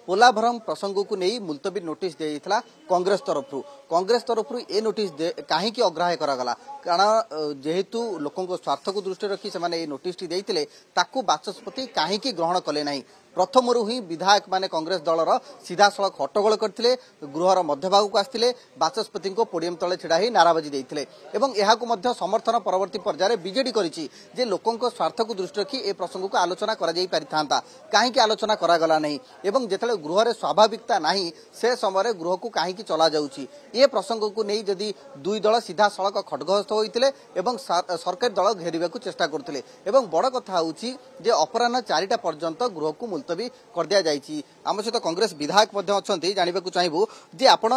पोलाभरम प्रसंग को नहीं मुलतवी नोटिस दिया कांग्रेस तरफ ए नोटिस कहीं अग्राह्य करागला कारण जेहेतु लोकों स्वार्थ को दृष्टि रखी से नोटिस देते बाचस्पति कहीं ग्रहण कले ना प्रथम ही विधायक माने कांग्रेस दलर सीधा सड़क हट्टगोल करते गृहर मध्यभाग को आसते बाचस्पति को पोडियम तले छिड़ा ही नाराबाजी देते समर्थन परवर्ती पर्यायर बीजेडी करिछि जे लोकों स्वार्थ को दृष्टि रखी ए प्रसंग को आलोचना करा कहीं आलोचना करागला नहीं एवं जिते गृह स्वाभाविकता नहीं से समय गृह को कहीं चला जाउछि ए प्रसंग को नहीं जदि दुई दल सीधा सड़क खड्गहस्त होते सरकारी दल घेरिबा को चेष्टा करते बड़ कथा होछि जे अपराह्न 4टा पर्यंत गृह को मुलतवी कर दिया जाइछि। आम सहित कांग्रेस विधायक जानवा चाहबू जे आपण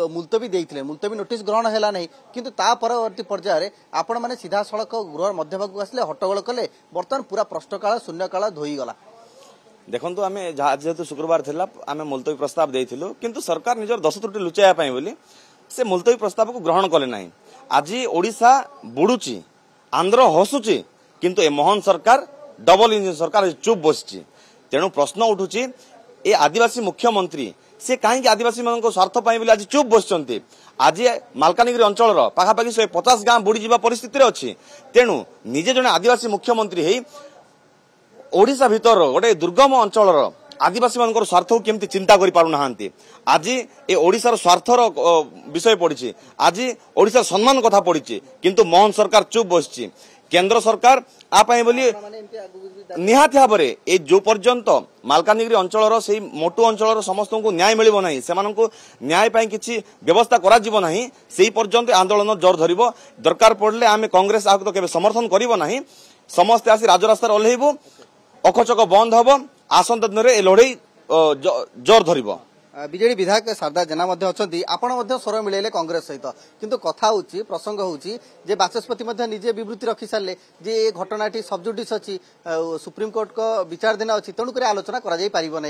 मुलतवी देइथिले मुलतवी नोटिस ग्रहण है नहीं किंतु ता परवर्ती पर्यायर आपण माने सीधा सड़क गृह मध्यभाग को आसले हट्टगोल कले बर्तमान पूरा प्रश्नकाल शून्यकाल धोईगला। देखो आम जेहेतु शुक्रवार थिला आम मुलतवी प्रस्ताव देइथिलु किंतु सरकार निजर दस त्रुटि लुचाइया पई बोली से मुलतवी प्रस्ताव को ग्रहण कले नहीं। आज ओडिशा बुड़ुची आंध्र हसुची किंतु ए मोहन सरकार डबल इंजिन सरकार चुप बसची तेणु प्रश्न उठुची ए आदिवासी मुख्यमंत्री से कहीं आदिवासी मान स्वार्थ बोली आज चुप बसचंती। आज मालकानगिरी अंचल पाखापाखि 150 गाँ बुड़ी जावा परिस्थिति अच्छी तेणु निजे जने आदिवासी मुख्यमंत्री है ओडिशा भितर गोटे दुर्गम अंचल आदिवासी मान स्वार्थ को केमती चिंता कर पारु नाहांती। आज ए ओडिशार स्वार्थर विषय पड़ी आज ओडिशार सम्मान कथा पड़ी किंतु मोहन सरकार चुप बसची। केंद्र सरकार आपाई बोली निहाती भाव में जो पर्यंत मालकानगिरी अंचल से मोटू अंचल समस्त को न्याय मिल ना से न्याय किसी व्यवस्था करा से पर्यंत आंदोलन जोर धरिबो दरकार पड़े आम कांग्रेस आगे तो केबे समर्थन करिबो नाही समस्ते आसी राजरास्तार ओल्हेबो अखचक बंद हम आसंता दिन में लड़ई जोर धरिबो। बीजेडी विधायक शारदा जेना आपण स्वर मिले कांग्रेस सहित किंतु कथा होची प्रसंग होची जे बाचस्पति निजे विवृत्ति रखी सारे जे घटनाटी सबजुडिस अच्छी सुप्रीम कोर्ट को विचार दिन अच्छी तेणुक आलोचना कर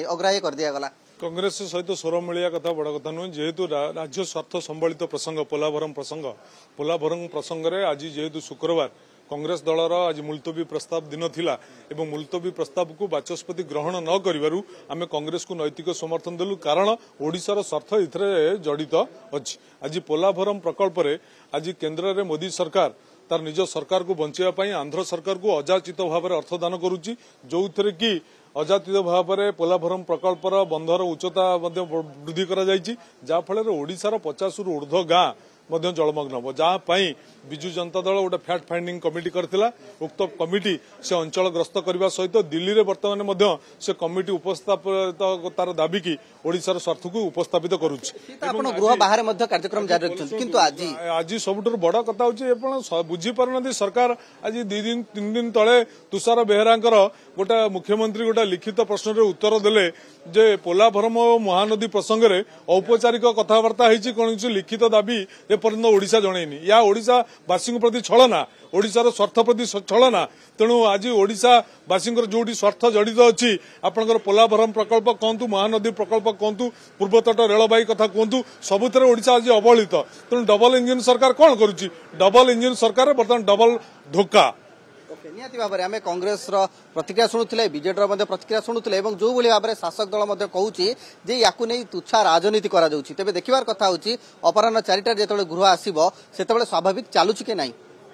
अग्राह्य कर दिया गला। कांग्रेस सहित स्वर मिलिया कथा बड़ कथा नुह जेहेतु राज्य स्वार्थ संबलित प्रसंग पोलाभरम प्रसंग आज जेहेतु शुक्रवार कांग्रेस दलर आज मुलतवी प्रस्ताव दिन थिला एवं मुलतवी प्रस्ताव को बाचस्पति ग्रहण न करिवारु आमे कांग्रेस को नैतिक समर्थन देलु कारण ओडिशार स्वार्थ इथरे जड़ित अछि। आज पोलाभरम प्रकल्प रे आज केंद्र रे मोदी सरकार तार निज सरकार को बंचाइबा पई आंध्र सरकार को अजाचित भाव में अर्थदान करुच्ची जो कि अजाचित भाव में पोलाभरम प्रकल्पर बंधर उच्चता वृद्धि करा जायछि जा फल ओडिशार 50 रु ऊर्ध्व गाँ जलमग्न हम जहाँ विजु जनता दल गोटे फैक्ट फाइंडिंग कमिटी करथिला उक्त कमिटी से अंचल ग्रस्त करने सहित दिल्ली में बर्तमान से कमिटी उपस्थापित तार दाबी की ओडिशार स्वार्थ को उपस्थापित गृह बाहर कार्यक्रम जारी रखिछन किंतु आज सबुठ बड़ कथा होची बुझी पारना सरकार आज 2-3 दिन तले तुषार बेहेरांकर गोटे मुख्यमंत्री गोटे लिखित प्रश्न उत्तर देले जे पोलाभरम महानदी प्रसंग में औपचारिक कथबार्ता होती कौन लिखित दाबी एपर्यंत ओडिशा जनईनी या ओडिशा वासी प्रति छलना ओडिशार स्वार्थ प्रति छलना तेणु आज ओडिशा वासी जो स्वार्थ जड़ित अच्छी आपंकर पोलाभरम प्रकल्प कहतु महानदी प्रकल्प कहतु पूर्वतट रेलबाई कथा कहतु सबुथ ओडिशा आज अवहेलित तेणु डबल इंजिन सरकार कौन करुच्ची डबल इंजिन सरकार बर्तमान डबल धोखा। निहाती भाव में आम कांग्रेस प्रतिक्रिया शुणुले बीजेडी प्रतिक्रिया शुणुले जो भाव में शासक दल कहूँ या तुच्छा राजनीति तेज देखिबार कथा होची अपराह्न 4टा जो गृह आसो से स्वाभाविक चलुची कि नहीं।